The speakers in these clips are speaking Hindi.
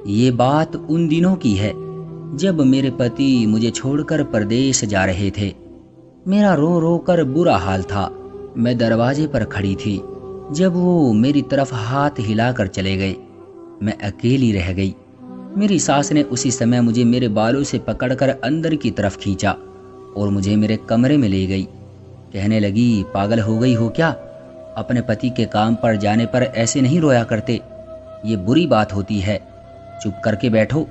ये बात उन दिनों की है जब मेरे पति मुझे छोड़कर परदेश जा रहे थे। मेरा रो रो कर बुरा हाल था। मैं दरवाजे पर खड़ी थी जब वो मेरी तरफ हाथ हिलाकर चले गए। मैं अकेली रह गई। मेरी सास ने उसी समय मुझे मेरे बालों से पकड़कर अंदर की तरफ खींचा और मुझे मेरे कमरे में ले गई। कहने लगी, पागल हो गई हो क्या? अपने पति के काम पर जाने पर ऐसे नहीं रोया करते। ये बुरी बात होती है। चुप करके बैठो,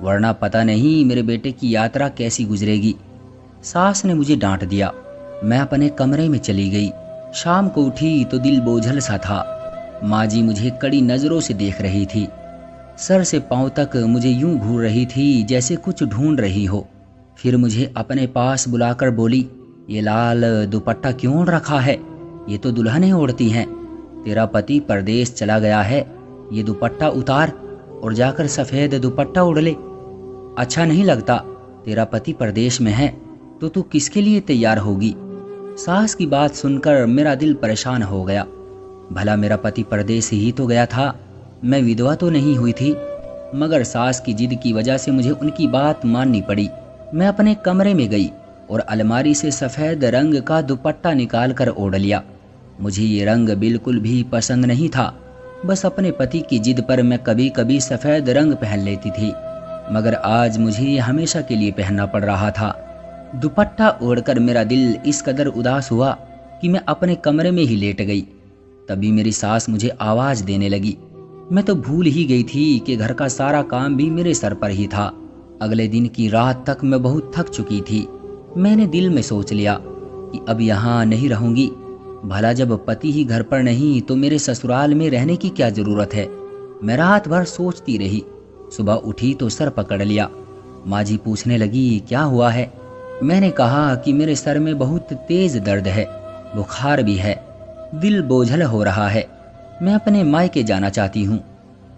वरना पता नहीं मेरे बेटे की यात्रा कैसी गुजरेगी। सास ने मुझे डांट दिया। मैं अपने कमरे में चली गई। शाम को उठी तो दिल बोझल सा था। माँ जी मुझे कड़ी नज़रों से देख रही थी। सर से पांव तक मुझे यूं घूर रही थी जैसे कुछ ढूंढ रही हो। फिर मुझे अपने पास बुलाकर बोली, ये लाल दुपट्टा क्यों ओढ़ रखा है? ये तो दुल्हनें ओढ़ती हैं। तेरा पति परदेश चला गया है। ये दुपट्टा उतार और जाकर सफ़ेद दुपट्टा ओढ़ ले। अच्छा नहीं लगता? तेरा पति परदेश में है तो तू किसके लिए तैयार होगी? सास की बात सुनकर मेरा दिल परेशान हो गया। भला मेरा पति परदेश ही तो गया था। मैं विधवा तो नहीं हुई थी। मगर सास की जिद की वजह से मुझे उनकी बात माननी पड़ी। मैं अपने कमरे में गई और अलमारी से सफ़ेद रंग का दुपट्टा निकाल कर ओढ़ लिया। मुझे ये रंग बिल्कुल भी पसंद नहीं था। बस अपने पति की जिद पर मैं कभी कभी सफ़ेद रंग पहन लेती थी, मगर आज मुझे ये हमेशा के लिए पहनना पड़ रहा था। दुपट्टा ओढ़कर मेरा दिल इस कदर उदास हुआ कि मैं अपने कमरे में ही लेट गई। तभी मेरी सास मुझे आवाज़ देने लगी। मैं तो भूल ही गई थी कि घर का सारा काम भी मेरे सर पर ही था। अगले दिन की रात तक मैं बहुत थक चुकी थी। मैंने दिल में सोच लिया कि अब यहाँ नहीं रहूँगी। भला जब पति ही घर पर नहीं तो मेरे ससुराल में रहने की क्या ज़रूरत है? मैं रात भर सोचती रही। सुबह उठी तो सर पकड़ लिया। माँ जी पूछने लगी, क्या हुआ है? मैंने कहा कि मेरे सर में बहुत तेज़ दर्द है, बुखार भी है, दिल बोझल हो रहा है। मैं अपने मायके जाना चाहती हूँ।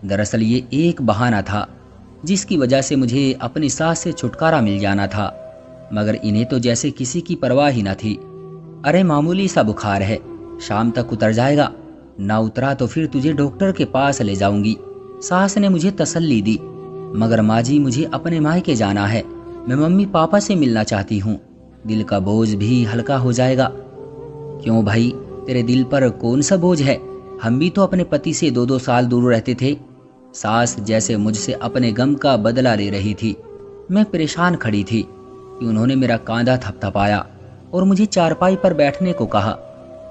दरअसल ये एक बहाना था जिसकी वजह से मुझे अपनी सास से छुटकारा मिल जाना था, मगर इन्हें तो जैसे किसी की परवाह ही न थी। अरे मामूली सा बुखार है, शाम तक उतर जाएगा। ना उतरा तो फिर तुझे डॉक्टर के पास ले जाऊंगी। सास ने मुझे तसल्ली दी। मगर माँ जी, मुझे अपने मायके जाना है। मैं मम्मी पापा से मिलना चाहती हूँ। दिल का बोझ भी हल्का हो जाएगा। क्यों भाई, तेरे दिल पर कौन सा बोझ है? हम भी तो अपने पति से 2-2 साल दूर रहते थे। सास जैसे मुझसे अपने गम का बदला ले रही थी। मैं परेशान खड़ी थी कि उन्होंने मेरा कांधा थपथपाया और मुझे चारपाई पर बैठने को कहा।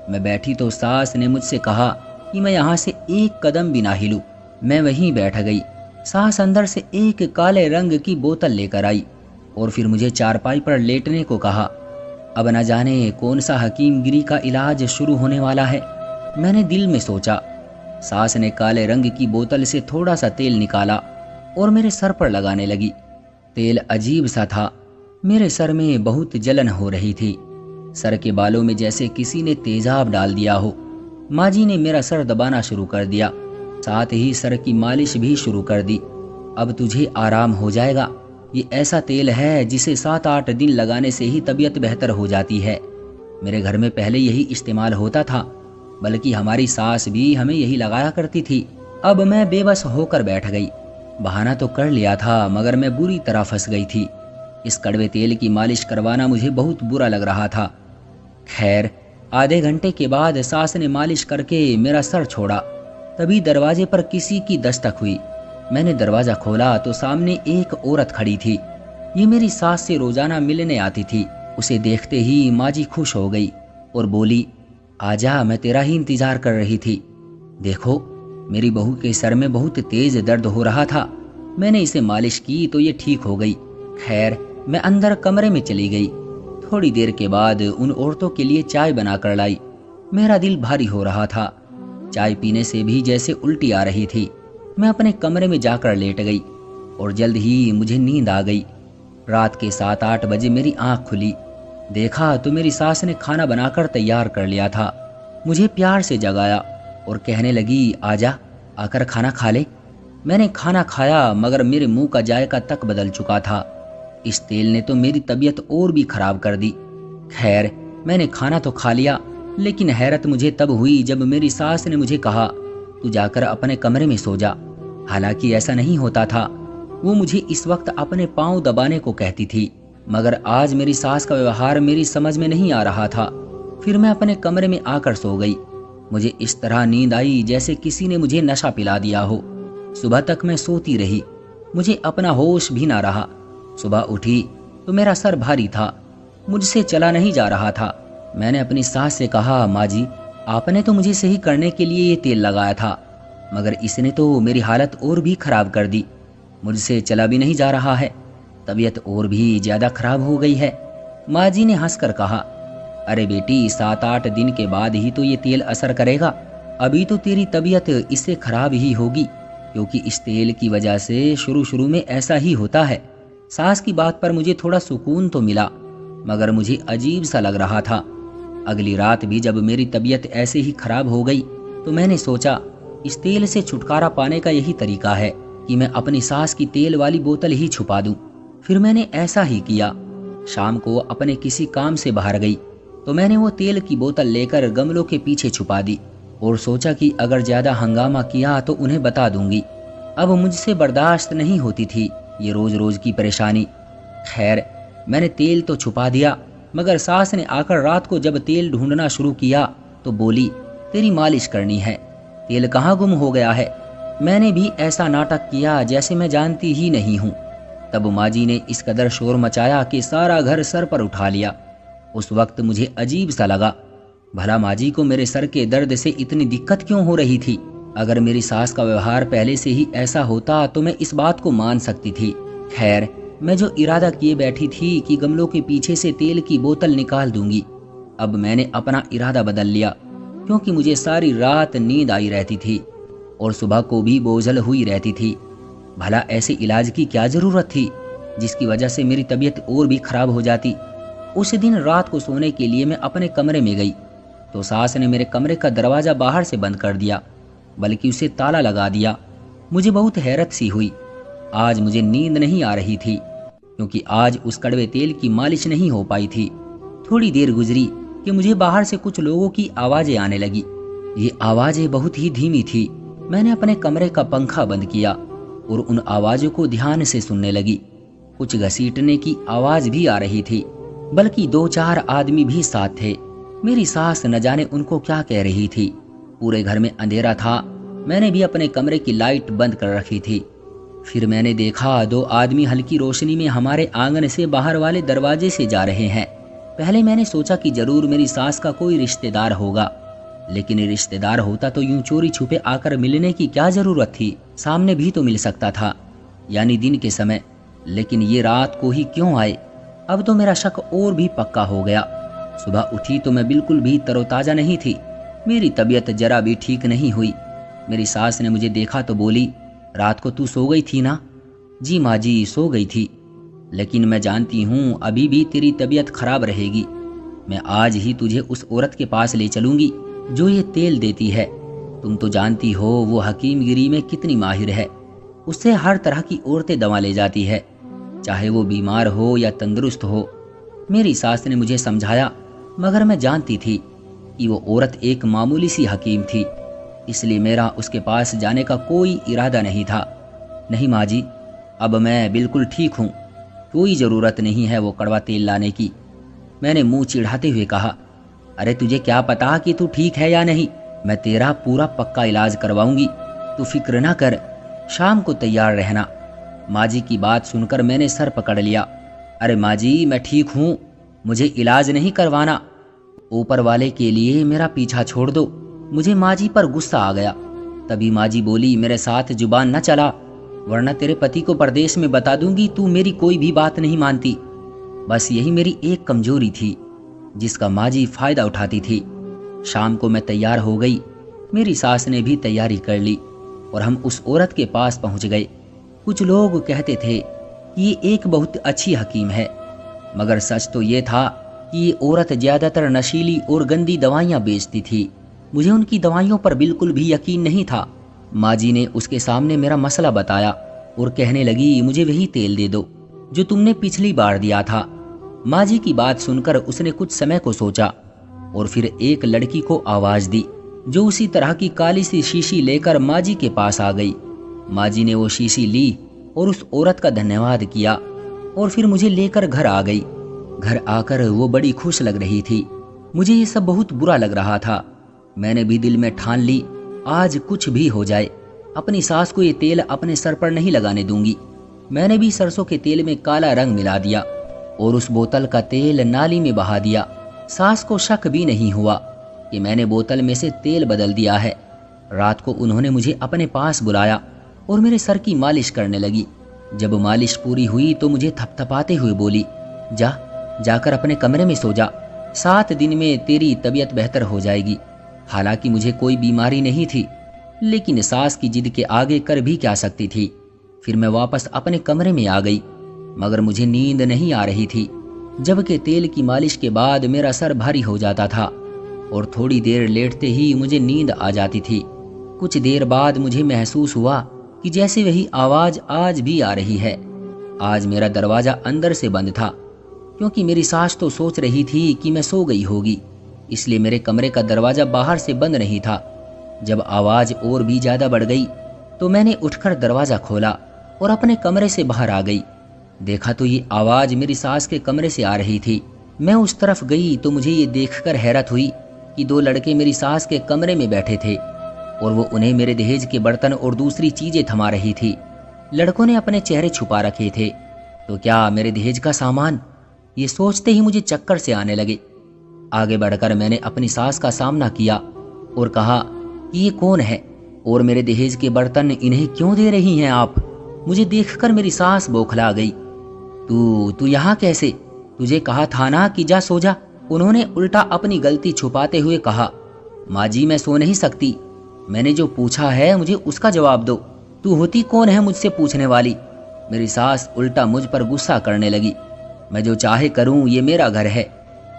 मैं बैठी तो सास ने मुझसे कहा कि मैं यहाँ से एक कदम भी ना हिलूं। मैं वहीं बैठ गई। सास अंदर से एक काले रंग की बोतल लेकर आई और फिर मुझे चारपाई पर लेटने को कहा। अब न जाने कौन सा हकीमगिरी का इलाज शुरू होने वाला है, मैंने दिल में सोचा। सास ने काले रंग की बोतल से थोड़ा सा तेल निकाला और मेरे सर पर लगाने लगी। तेल अजीब सा था। मेरे सर में बहुत जलन हो रही थी। सर के बालों में जैसे किसी ने तेजाब डाल दिया हो। माँ जी ने मेरा सर दबाना शुरू कर दिया, साथ ही सर की मालिश भी शुरू कर दी। अब तुझे आराम हो जाएगा। ये ऐसा तेल है जिसे 7-8 दिन लगाने से ही तबीयत बेहतर हो जाती है। मेरे घर में पहले यही इस्तेमाल होता था, बल्कि हमारी सास भी हमें यही लगाया करती थी। अब मैं बेबस होकर बैठ गई। बहाना तो कर लिया था, मगर मैं बुरी तरह फंस गई थी। इस कड़वे तेल की मालिश करवाना मुझे बहुत बुरा लग रहा था। खैर, आधे घंटे के बाद सास ने मालिश करके मेरा सर छोड़ा। तभी दरवाजे पर किसी की दस्तक हुई। मैंने दरवाज़ा खोला तो सामने एक औरत खड़ी थी। ये मेरी सास से रोजाना मिलने आती थी। उसे देखते ही माँ जी खुश हो गई और बोली, आजा, मैं तेरा ही इंतजार कर रही थी। देखो, मेरी बहू के सर में बहुत तेज दर्द हो रहा था। मैंने इसे मालिश की तो ये ठीक हो गई। खैर, मैं अंदर कमरे में चली गई। थोड़ी देर के बाद उन औरतों के लिए चाय बनाकर लाई। मेरा दिल भारी हो रहा था। चाय पीने से भी जैसे उल्टी आ रही थी। मैं अपने कमरे में जाकर लेट गई और जल्द ही मुझे नींद आ गई। रात के 7-8 बजे मेरी आंख खुली। देखा तो मेरी सास ने खाना बनाकर तैयार कर लिया था। मुझे प्यार से जगाया और कहने लगी, आजा, आकर खाना खा ले। मैंने खाना खाया, मगर मेरे मुंह का जायका तक बदल चुका था। इस तेल ने तो मेरी तबीयत और भी खराब कर दी। खैर, मैंने खाना तो खा लिया, लेकिन हैरत मुझे तब हुई जब मेरी सास ने मुझे कहा, तू जाकर अपने कमरे में सो जा। हालांकि ऐसा नहीं होता था। वो मुझे इस वक्त अपने पांव दबाने को कहती थी, मगर आज मेरी सास का व्यवहार मेरी समझ में नहीं आ रहा था। फिर मैं अपने कमरे में आकर सो गई। मुझे इस तरह नींद आई जैसे किसी ने मुझे नशा पिला दिया हो। सुबह तक मैं सोती रही, मुझे अपना होश भी ना रहा। सुबह उठी तो मेरा सर भारी था, मुझसे चला नहीं जा रहा था। मैंने अपनी सास से कहा, माँ जी, आपने तो मुझे सही करने के लिए ये तेल लगाया था, मगर इसने तो मेरी हालत और भी खराब कर दी। मुझसे चला भी नहीं जा रहा है, तबीयत और भी ज़्यादा खराब हो गई है। माँ जी ने हंसकर कहा, अरे बेटी, 7-8 दिन के बाद ही तो ये तेल असर करेगा। अभी तो तेरी तबीयत इससे खराब ही होगी, क्योंकि इस तेल की वजह से शुरू में ऐसा ही होता है। सास की बात पर मुझे थोड़ा सुकून तो मिला, मगर मुझे अजीब सा लग रहा था। अगली रात भी जब मेरी तबीयत ऐसे ही खराब हो गई तो मैंने सोचा इस तेल से छुटकारा पाने का यही तरीका है कि मैं अपनी सास की तेल वाली बोतल ही छुपा दूं। फिर मैंने ऐसा ही किया। शाम को अपने किसी काम से बाहर गई तो मैंने वो तेल की बोतल लेकर गमलों के पीछे छुपा दी और सोचा कि अगर ज़्यादा हंगामा किया तो उन्हें बता दूंगी। अब मुझसे बर्दाश्त नहीं होती थी ये रोज़ रोज़ की परेशानी। खैर, मैंने तेल तो छुपा दिया, मगर सास ने आकर रात को जब तेल ढूंढना शुरू किया तो बोली, तेरी मालिश करनी है, तेल कहाँ गुम हो गया है। मैंने भी ऐसा नाटक किया जैसे मैं जानती ही नहीं हूँ। तब माँ जी ने इस कदर शोर मचाया कि सारा घर सर पर उठा लिया। उस वक्त मुझे अजीब सा लगा, भला माँ जी को मेरे सर के दर्द से इतनी दिक्कत क्यों हो रही थी। अगर मेरी सास का व्यवहार पहले से ही ऐसा होता तो मैं इस बात को मान सकती थी। खैर, मैं जो इरादा किए बैठी थी कि गमलों के पीछे से तेल की बोतल निकाल दूंगी, अब मैंने अपना इरादा बदल लिया, क्योंकि मुझे सारी रात नींद आई रहती थी और सुबह को भी बोझल हुई रहती थी। भला ऐसे इलाज की क्या ज़रूरत थी जिसकी वजह से मेरी तबीयत और भी खराब हो जाती। उस दिन रात को सोने के लिए मैं अपने कमरे में गई तो सास ने मेरे कमरे का दरवाज़ा बाहर से बंद कर दिया, बल्कि उसे ताला लगा दिया। मुझे बहुत हैरत सी हुई। आज मुझे नींद नहीं आ रही थी, क्योंकि आज उस कड़वे तेल की मालिश नहीं हो पाई थी। थोड़ी देर गुजरी कि मुझे बाहर से कुछ लोगों की आवाज़ें आने लगी। ये आवाज़ें बहुत ही धीमी थी। मैंने अपने कमरे का पंखा बंद किया और उन आवाज़ों को ध्यान से सुनने लगी। कुछ घसीटने की आवाज़ भी आ रही थी, बल्कि 2-4 आदमी भी साथ थे। मेरी सास न जाने उनको क्या कह रही थी। पूरे घर में अंधेरा था। मैंने भी अपने कमरे की लाइट बंद कर रखी थी। फिर मैंने देखा 2 आदमी हल्की रोशनी में हमारे आंगन से बाहर वाले दरवाजे से जा रहे हैं। पहले मैंने सोचा कि जरूर मेरी सास का कोई रिश्तेदार होगा, लेकिन रिश्तेदार होता तो यूं चोरी छुपे आकर मिलने की क्या जरूरत थी। सामने भी तो मिल सकता था, यानी दिन के समय। लेकिन ये रात को ही क्यों आए। अब तो मेरा शक और भी पक्का हो गया। सुबह उठी तो मैं बिल्कुल भी तरोताजा नहीं थी। मेरी तबीयत जरा भी ठीक नहीं हुई। मेरी सास ने मुझे देखा तो बोली, रात को तू सो गई थी ना। जी माँ जी, सो गई थी, लेकिन मैं जानती हूँ अभी भी तेरी तबीयत खराब रहेगी। मैं आज ही तुझे उस औरत के पास ले चलूंगी जो ये तेल देती है। तुम तो जानती हो वो हकीमगिरी में कितनी माहिर है। उससे हर तरह की औरतें दवा ले जाती है, चाहे वो बीमार हो या तंदुरुस्त हो। मेरी सास ने मुझे समझाया, मगर मैं जानती थी कि वो औरत एक मामूली सी हकीम थी, इसलिए मेरा उसके पास जाने का कोई इरादा नहीं था। नहीं माँ जी, अब मैं बिल्कुल ठीक हूँ, कोई ज़रूरत नहीं है वो कड़वा तेल लाने की। मैंने मुंह चिढ़ाते हुए कहा, अरे तुझे क्या पता कि तू ठीक है या नहीं। मैं तेरा पूरा पक्का इलाज करवाऊंगी, तू फिक्र ना कर। शाम को तैयार रहना। माँ जी की बात सुनकर मैंने सर पकड़ लिया। अरे माँ जी, मैं ठीक हूँ, मुझे इलाज नहीं करवाना। ऊपर वाले के लिए मेरा पीछा छोड़ दो। मुझे माँ जी पर गुस्सा आ गया। तभी माँ जी बोली, मेरे साथ जुबान न चला, वरना तेरे पति को परदेश में बता दूंगी तू मेरी कोई भी बात नहीं मानती। बस यही मेरी एक कमजोरी थी जिसका माँ जी फायदा उठाती थी। शाम को मैं तैयार हो गई। मेरी सास ने भी तैयारी कर ली और हम उस औरत के पास पहुंच गए। कुछ लोग कहते थे कि ये एक बहुत अच्छी हकीम है, मगर सच तो ये था कि ये औरत ज़्यादातर नशीली और गंदी दवाइयाँ बेचती थी। मुझे उनकी दवाइयों पर बिल्कुल भी यकीन नहीं था। माँ जी ने उसके सामने मेरा मसला बताया और कहने लगी, मुझे वही तेल दे दो जो तुमने पिछली बार दिया था। माँ जी की बात सुनकर उसने कुछ समय को सोचा और फिर एक लड़की को आवाज़ दी, जो उसी तरह की काली सी शीशी लेकर माँ जी के पास आ गई। माँ जी ने वो शीशी ली और उस औरत का धन्यवाद किया और फिर मुझे लेकर घर आ गई। घर आकर वो बड़ी खुश लग रही थी। मुझे ये सब बहुत बुरा लग रहा था। मैंने भी दिल में ठान ली, आज कुछ भी हो जाए अपनी सास को ये तेल अपने सर पर नहीं लगाने दूंगी। मैंने भी सरसों के तेल में काला रंग मिला दिया और उस बोतल का तेल नाली में बहा दिया। सास को शक भी नहीं हुआ कि मैंने बोतल में से तेल बदल दिया है। रात को उन्होंने मुझे अपने पास बुलाया और मेरे सर की मालिश करने लगी। जब मालिश पूरी हुई तो मुझे थपथपाते हुए बोली, जाकर अपने कमरे में सो जा, 7 दिन में तेरी तबीयत बेहतर हो जाएगी। हालांकि मुझे कोई बीमारी नहीं थी, लेकिन सास की जिद के आगे कर भी क्या सकती थी। फिर मैं वापस अपने कमरे में आ गई, मगर मुझे नींद नहीं आ रही थी, जबकि तेल की मालिश के बाद मेरा सर भारी हो जाता था और थोड़ी देर लेटते ही मुझे नींद आ जाती थी। कुछ देर बाद मुझे महसूस हुआ कि जैसे वही आवाज आज भी आ रही है। आज मेरा दरवाजा अंदर से बंद था, क्योंकि मेरी सास तो सोच रही थी कि मैं सो गई होगी, इसलिए मेरे कमरे का दरवाजा बाहर से बंद नहीं था। जब आवाज और भी ज्यादा बढ़ गई तो मैंने उठकर दरवाजा खोला और अपने कमरे से बाहर आ गई। देखा तो ये आवाज मेरी सास के कमरे से आ रही थी। मैं उस तरफ गई तो मुझे ये देखकर हैरत हुई कि 2 लड़के मेरी सास के कमरे में बैठे थे और वो उन्हें मेरे दहेज के बर्तन और दूसरी चीजें थमा रही थी। लड़कों ने अपने चेहरे छुपा रखे थे, तो क्या मेरे दहेज का सामान? ये सोचते ही मुझे चक्कर से आने लगे। आगे बढ़कर मैंने अपनी सास का सामना किया और कहा कि ये कौन है और मेरे दहेज के बर्तन इन्हें क्यों दे रही हैं आप? मुझे देखकर मेरी सास बौखला गई। तू यहाँ कैसे? तुझे कहा था ना कि जा सो जा। उन्होंने उल्टा अपनी गलती छुपाते हुए कहा, माँ जी मैं सो नहीं सकती, मैंने जो पूछा है मुझे उसका जवाब दो। तू होती कौन है मुझसे पूछने वाली? मेरी सास उल्टा मुझ पर गुस्सा करने लगी। मैं जो चाहे करूं, ये मेरा घर है,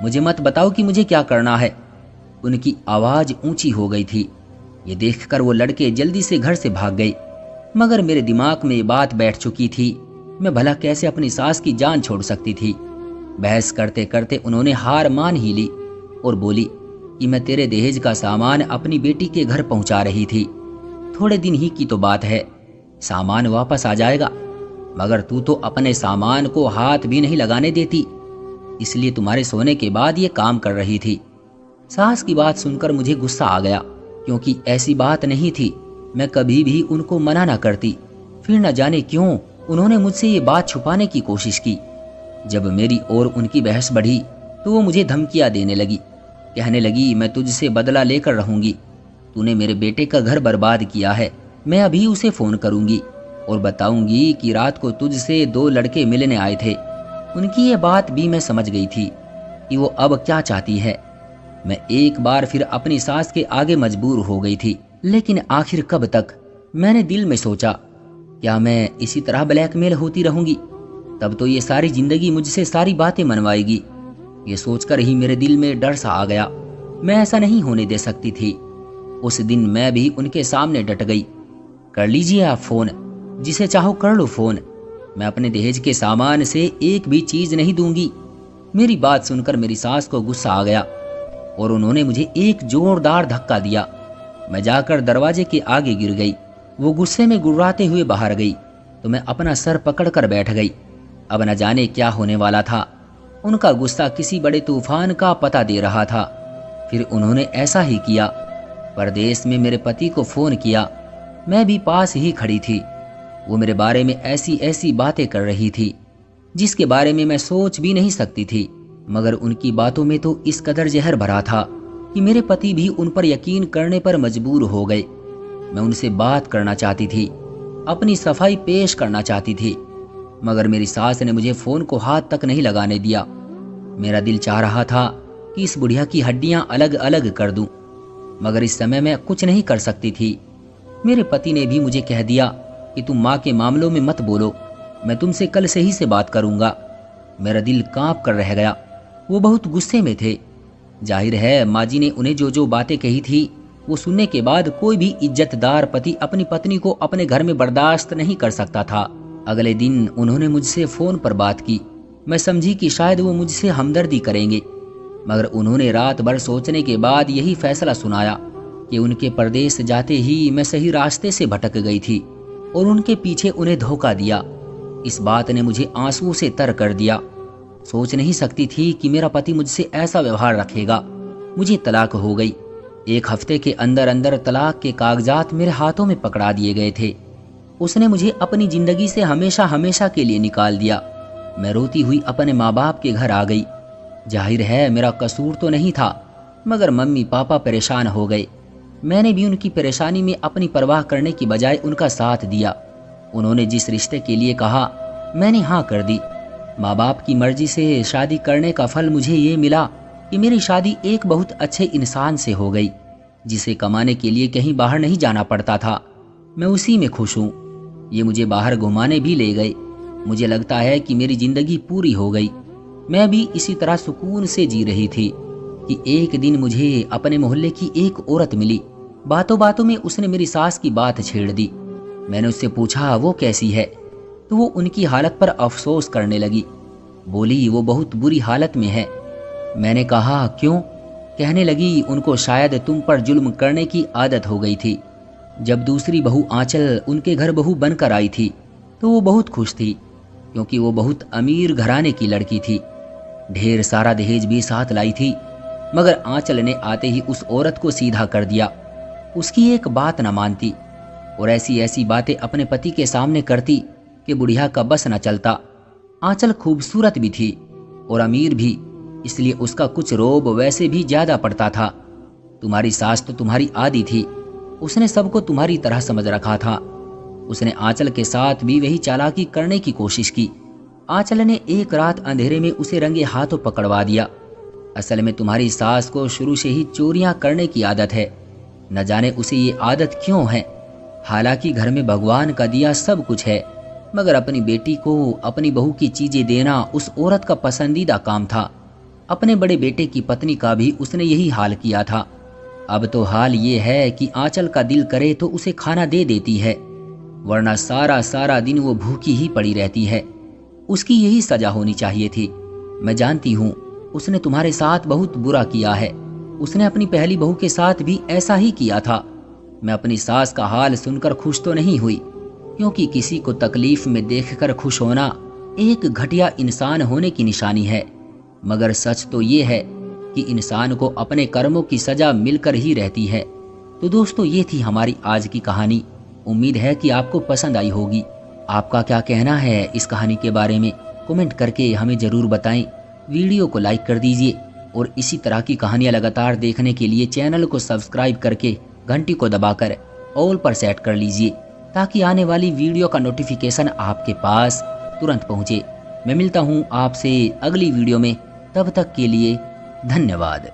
मुझे मत बताओ कि मुझे क्या करना है। उनकी आवाज ऊंची हो गई थी। ये देखकर वो लड़के जल्दी से घर से भाग गए, मगर मेरे दिमाग में ये बात बैठ चुकी थी, मैं भला कैसे अपनी सास की जान छोड़ सकती थी। बहस करते करते उन्होंने हार मान ही ली और बोली कि मैं तेरे दहेज का सामान अपनी बेटी के घर पहुंचा रही थी। थोड़े दिन ही की तो बात है, सामान वापस आ जाएगा, मगर तू तो अपने सामान को हाथ भी नहीं लगाने देती, इसलिए तुम्हारे सोने के बाद ये काम कर रही थी। सास की बात सुनकर मुझे गुस्सा आ गया, क्योंकि ऐसी बात नहीं थी, मैं कभी भी उनको मना ना करती। फिर न जाने क्यों उन्होंने मुझसे ये बात छुपाने की कोशिश की। जब मेरी और उनकी बहस बढ़ी तो वो मुझे धमकियां देने लगी, कहने लगी मैं तुझसे बदला लेकर रहूंगी, तूने मेरे बेटे का घर बर्बाद किया है, मैं अभी उसे फोन करूंगी और बताऊंगी कि रात को तुझसे 2 लड़के मिलने आए थे। उनकी ये बात भी मैं समझ गई थी कि वो अब क्या चाहती है। मैं एक बार फिर अपनी सास के आगे मजबूर हो गई थी, लेकिन आखिर कब तक? मैंने दिल में सोचा, क्या मैं इसी तरह ब्लैकमेल होती रहूंगी? तब तो ये सारी जिंदगी मुझसे सारी बातें मनवाएगी। ये सोचकर ही मेरे दिल में डर सा आ गया। मैं ऐसा नहीं होने दे सकती थी। उस दिन मैं भी उनके सामने डट गई। कर लीजिए आप फोन, जिसे चाहो कर लो फोन, मैं अपने दहेज के सामान से एक भी चीज नहीं दूंगी। मेरी बात सुनकर मेरी सास को गुस्सा आ गया और उन्होंने मुझे एक जोरदार धक्का दिया। मैं जाकर दरवाजे के आगे गिर गई। वो गुस्से में गुर्राते हुए बाहर गई तो मैं अपना सर पकड़कर बैठ गई। अब न जाने क्या होने वाला था। उनका गुस्सा किसी बड़े तूफान का पता दे रहा था। फिर उन्होंने ऐसा ही किया। परदेश में मेरे पति को फोन किया, मैं भी पास ही खड़ी थी। वो मेरे बारे में ऐसी ऐसी बातें कर रही थी जिसके बारे में मैं सोच भी नहीं सकती थी, मगर उनकी बातों में तो इस कदर जहर भरा था कि मेरे पति भी उन पर यकीन करने पर मजबूर हो गए। मैं उनसे बात करना चाहती थी, अपनी सफाई पेश करना चाहती थी, मगर मेरी सास ने मुझे फोन को हाथ तक नहीं लगाने दिया। मेरा दिल चाह रहा था कि इस बुढ़िया की हड्डियां अलग अलग कर दूं, मगर इस समय मैं कुछ नहीं कर सकती थी। मेरे पति ने भी मुझे कह दिया कि तुम माँ के मामलों में मत बोलो, मैं तुमसे कल से ही से बात करूंगा। मेरा दिल कांप कर रह गया। वो बहुत गुस्से में थे। जाहिर है माँ जी ने उन्हें जो जो बातें कही थी वो सुनने के बाद कोई भी इज्जतदार पति अपनी पत्नी को अपने घर में बर्दाश्त नहीं कर सकता था। अगले दिन उन्होंने मुझसे फोन पर बात की। मैं समझी कि शायद वो मुझसे हमदर्दी करेंगे, मगर उन्होंने रात भर सोचने के बाद यही फैसला सुनाया कि उनके परदेश जाते ही मैं सही रास्ते से भटक गई थी और उनके पीछे उन्हें धोखा दिया। इस बात ने मुझे आंसुओं से तर कर दिया। सोच नहीं सकती थी कि मेरा पति मुझसे ऐसा व्यवहार रखेगा। मुझे तलाक हो गई। 1 हफ्ते के अंदर अंदर तलाक के कागजात मेरे हाथों में पकड़ा दिए गए थे। उसने मुझे अपनी जिंदगी से हमेशा हमेशा के लिए निकाल दिया। मैं रोती हुई अपने माँ बाप के घर आ गई। जाहिर है मेरा कसूर तो नहीं था, मगर मम्मी पापा परेशान हो गए। मैंने भी उनकी परेशानी में अपनी परवाह करने की बजाय उनका साथ दिया। उन्होंने जिस रिश्ते के लिए कहा मैंने हाँ कर दी। माँ बाप की मर्जी से शादी करने का फल मुझे ये मिला कि मेरी शादी एक बहुत अच्छे इंसान से हो गई, जिसे कमाने के लिए कहीं बाहर नहीं जाना पड़ता था। मैं उसी में खुश हूँ। ये मुझे बाहर घुमाने भी ले गए। मुझे लगता है कि मेरी जिंदगी पूरी हो गई। मैं भी इसी तरह सुकून से जी रही थी कि एक दिन मुझे अपने मोहल्ले की एक औरत मिली। बातों बातों में उसने मेरी सास की बात छेड़ दी। मैंने उससे पूछा वो कैसी है, तो वो उनकी हालत पर अफसोस करने लगी। बोली वो बहुत बुरी हालत में है। मैंने कहा क्यों? कहने लगी उनको शायद तुम पर जुल्म करने की आदत हो गई थी। जब दूसरी बहू आंचल उनके घर बहू बनकर आई थी तो वो बहुत खुश थी, क्योंकि वो बहुत अमीर घराने की लड़की थी। ढेर सारा दहेज भी साथ लाई थी, मगर आंचल ने आते ही उस औरत को सीधा कर दिया। उसकी एक बात न मानती और ऐसी ऐसी बातें अपने पति के सामने करती कि बुढ़िया का बस न चलता। आंचल खूबसूरत भी थी और अमीर भी, इसलिए उसका कुछ रोब वैसे भी ज्यादा पड़ता था। तुम्हारी सास तो तुम्हारी आदी थी। उसने सबको तुम्हारी तरह समझ रखा था। उसने आंचल के साथ भी वही चालाकी करने की कोशिश की। आंचल ने एक रात अंधेरे में उसे रंगे हाथों पकड़वा दिया। असल में तुम्हारी सास को शुरू से ही चोरियां करने की आदत है। न जाने उसे ये आदत क्यों है। हालांकि घर में भगवान का दिया सब कुछ है, मगर अपनी बेटी को अपनी बहू की चीजें देना उस औरत का पसंदीदा काम था। अपने बड़े बेटे की पत्नी का भी उसने यही हाल किया था। अब तो हाल ये है कि आंचल का दिल करे तो उसे खाना दे देती है, वरना सारा सारा दिन वो भूखी ही पड़ी रहती है। उसकी यही सजा होनी चाहिए थी। मैं जानती हूँ उसने तुम्हारे साथ बहुत बुरा किया है। उसने अपनी पहली बहू के साथ भी ऐसा ही किया था। मैं अपनी सास का हाल सुनकर खुश तो नहीं हुई, क्योंकि किसी को तकलीफ में देखकर खुश होना एक घटिया इंसान होने की निशानी है। मगर सच तो ये है कि इंसान को अपने कर्मों की सजा मिलकर ही रहती है। तो दोस्तों, ये थी हमारी आज की कहानी। उम्मीद है कि आपको पसंद आई होगी। आपका क्या कहना है इस कहानी के बारे में, कमेंट करके हमें ज़रूर बताएं। वीडियो को लाइक कर दीजिए और इसी तरह की कहानियाँ लगातार देखने के लिए चैनल को सब्सक्राइब करके घंटी को दबाकर ऑल पर सेट कर लीजिए, ताकि आने वाली वीडियो का नोटिफिकेशन आपके पास तुरंत पहुँचे। मैं मिलता हूँ आपसे अगली वीडियो में। तब तक के लिए धन्यवाद।